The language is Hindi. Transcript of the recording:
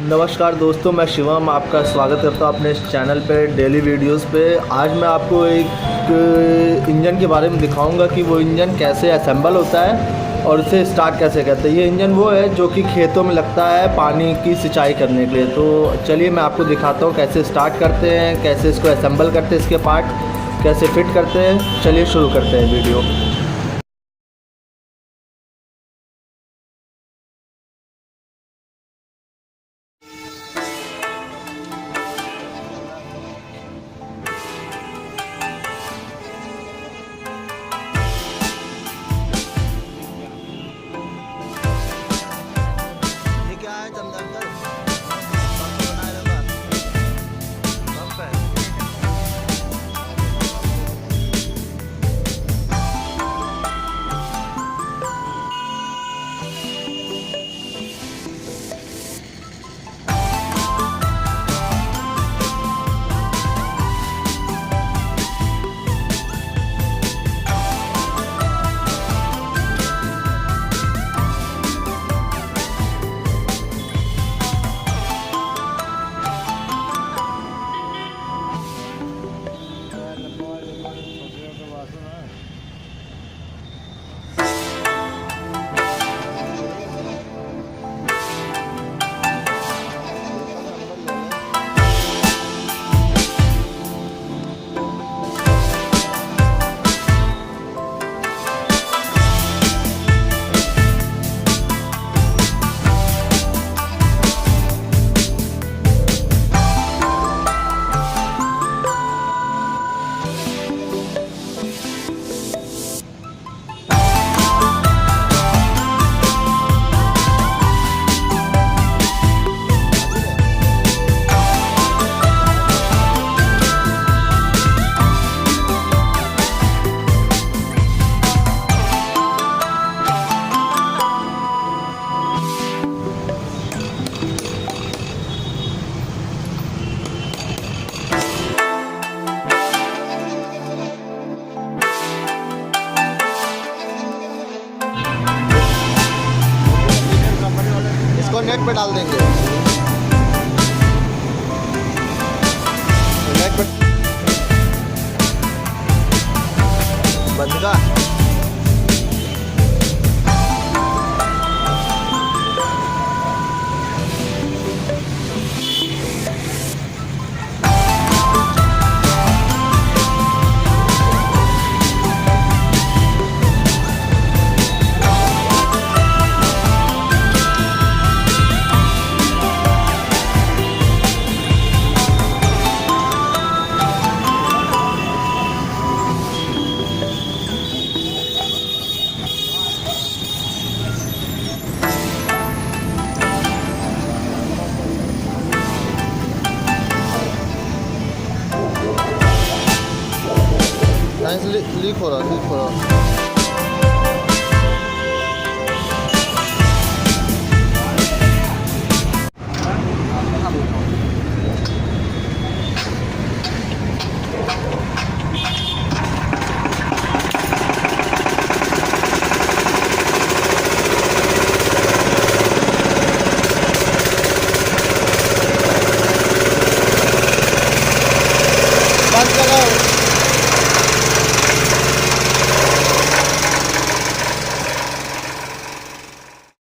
नमस्कार दोस्तों, मैं शिवम आपका स्वागत करता हूँ अपने इस चैनल पे डेली वीडियोस पे। आज मैं आपको एक इंजन के बारे में दिखाऊंगा कि वो इंजन कैसे असेंबल होता है और उसे स्टार्ट कैसे करते हैं। ये इंजन वो है जो कि खेतों में लगता है पानी की सिंचाई करने के लिए। तो चलिए मैं आपको दिखाता हूँ कैसे स्टार्ट करते हैं, कैसे इसको असेंबल करते हैं, इसके पार्ट कैसे फिट करते हैं। चलिए शुरू करते हैं वीडियो। इसको नेट पे डाल देंगे। नेट पे बंद का लीक हो रहा